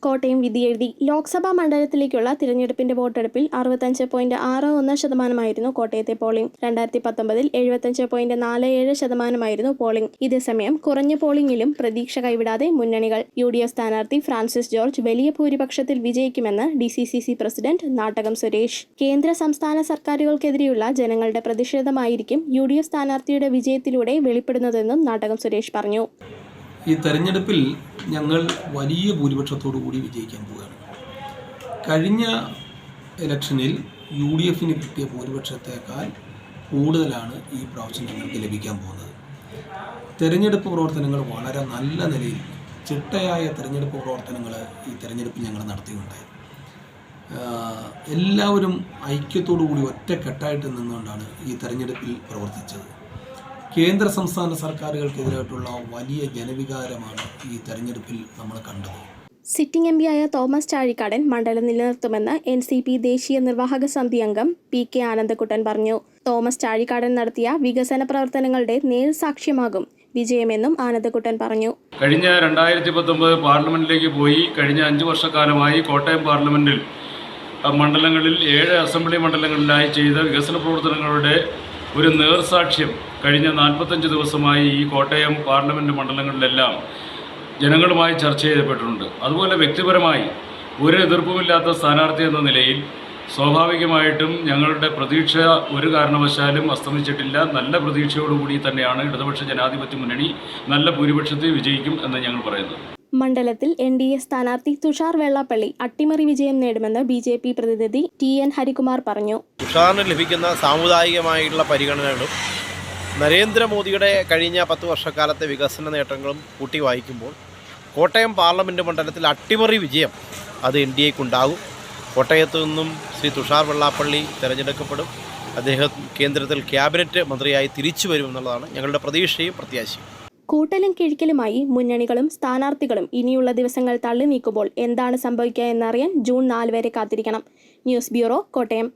കോട്ടയം വിധിയെഴുതി. ലോക്സഭാ മണ്ഡലത്തിലേക്കുള്ള തിരഞ്ഞെടുപ്പിന്റെ വോട്ടെടുപ്പിൽ 65.61% കോട്ടയത്തെ പോളിംഗ്. 2019 75.47% പോളിംഗ്. ഇതേസമയം കുറഞ്ഞ പോളിംഗിലും പ്രതീക്ഷ കൈവിടാതെ മുന്നണികൾ. UDF സ്ഥാനാർത്ഥി ഫ്രാൻസിസ് ജോർജ് വലിയ ഭൂരിപക്ഷത്തിൽ വിജയിക്കുമെന്ന് DCCC പ്രസിഡന്റ് നാട്ടകം സുരേഷ്. കേന്ദ്ര സംസ്ഥാന സർക്കാരുകൾക്കെതിരെയുള്ള ജനങ്ങളുടെ പ്രതിഷേധമായിരിക്കും UDF സ്ഥാനാർത്ഥിയുടെ വിജയത്തിലൂടെ വെളിപ്പെടുന്നതെന്നും നാട്ടകം സുരേഷ് പറഞ്ഞു. ഈ തെരഞ്ഞെടുപ്പിൽ ഞങ്ങൾ വലിയ ഭൂരിപക്ഷത്തോടു കൂടി വിജയിക്കാൻ പോവുകയാണ്. കഴിഞ്ഞ ഇലക്ഷനിൽ UDFന് കിട്ടിയ ഭൂരിപക്ഷത്തേക്കാൾ കൂടുതലാണ് ഈ പ്രാവശ്യം ഞങ്ങൾക്ക് ലഭിക്കാൻ പോകുന്നത്. തെരഞ്ഞെടുപ്പ് പ്രവർത്തനങ്ങൾ വളരെ നല്ല നിലയിൽ ചിട്ടയായ തെരഞ്ഞെടുപ്പ് പ്രവർത്തനങ്ങൾ ഈ തെരഞ്ഞെടുപ്പിൽ ഞങ്ങൾ നടത്തിയുണ്ടായി. എല്ലാവരും ഐക്യത്തോടു കൂടി ഒറ്റക്കെട്ടായിട്ട് നിന്നുകൊണ്ടാണ് ഈ തെരഞ്ഞെടുപ്പിൽ പ്രവർത്തിച്ചത്. കേന്ദ്ര സംസ്ഥാന സർക്കാരുകൾക്കെതിരായിട്ടുള്ള വലിയ ജനവികാരമാണ് ഈ തെരഞ്ഞെടുപ്പിൽ നമ്മൾ കണ്ടത്. സിറ്റിംഗ് MP-യായ തോമസ് ചാഴിക്കാടൻ മണ്ഡലം നിലനിർത്തുമെന്ന് NCP ദേശീയ നിർവാഹക സമിതി അംഗം PK ആനന്ദക്കുട്ടൻ പറഞ്ഞു. തോമസ് ചാഴിക്കാടൻ നടത്തിയ വികസന പ്രവർത്തനങ്ങളുടെ നേർസാക്ഷ്യമാകും വിജയമെന്നും ആനന്ദക്കുട്ടൻ പറഞ്ഞു. കഴിഞ്ഞ 2019 പാർലമെന്റിലേക്ക് പോയി കഴിഞ്ഞ 5 വർഷക്കാലമായി കോട്ടയം പാർലമെന്റിൽ മണ്ഡലങ്ങളിൽ 7 അസംബ്ലി മണ്ഡലങ്ങളിലായി ചെയ്ത വികസന പ്രവർത്തനങ്ങളുടെ ഒരു നേർസാക്ഷ്യം കഴിഞ്ഞ 45 ദിവസമായി ഈ കോട്ടയം പാർലമെൻറ്റ് മണ്ഡലങ്ങളിലെല്ലാം ജനങ്ങളുമായി ചർച്ച ചെയ്യപ്പെട്ടിട്ടുണ്ട്. അതുപോലെ വ്യക്തിപരമായി ഒരു എതിർപ്പുമില്ലാത്ത സ്ഥാനാർത്ഥി എന്ന നിലയിൽ സ്വാഭാവികമായിട്ടും ഞങ്ങളുടെ പ്രതീക്ഷ ഒരു കാരണവശാലും അസ്തമിച്ചിട്ടില്ല. നല്ല പ്രതീക്ഷയോടുകൂടി തന്നെയാണ് ഇടതുപക്ഷ ജനാധിപത്യ മുന്നണി നല്ല ഭൂരിപക്ഷത്തിൽ വിജയിക്കും എന്ന് ഞങ്ങൾ പറയുന്നത്. മണ്ഡലത്തിൽ NDA സ്ഥാനാർത്ഥി തുഷാർ വെള്ളാപ്പള്ളി അട്ടിമറി വിജയം നേടുമെന്ന് BJP പ്രതിനിധി TN ഹരികുമാർ പറഞ്ഞു. തുഷാറിന് ലഭിക്കുന്ന സാമുദായികമായിട്ടുള്ള പരിഗണനകളും നരേന്ദ്രമോദിയുടെ കഴിഞ്ഞ 10 വർഷക്കാലത്തെ വികസന നേട്ടങ്ങളും കൂട്ടി വായിക്കുമ്പോൾ കോട്ടയം പാർലമെൻറ്റ് മണ്ഡലത്തിൽ അട്ടിമറി വിജയം അത് NDAക്കുണ്ടാകും. കോട്ടയത്തു നിന്നും ശ്രീ തുഷാർ വെള്ളാപ്പള്ളി തിരഞ്ഞെടുക്കപ്പെടും. അദ്ദേഹം കേന്ദ്രത്തിൽ ക്യാബിനറ്റ് മന്ത്രിയായി തിരിച്ചു വരുമെന്നുള്ളതാണ് ഞങ്ങളുടെ പ്രതീക്ഷയും പ്രത്യാശയും. കൂട്ടലും കിഴിക്കലുമായി മുന്നണികളും സ്ഥാനാർത്ഥികളും ഇനിയുള്ള ദിവസങ്ങൾ തള്ളി നീക്കുമ്പോൾ എന്താണ് സംഭവിക്കുക എന്നറിയാൻ ജൂൺ 4 വരെ കാത്തിരിക്കണം. News bureau, Kottayam.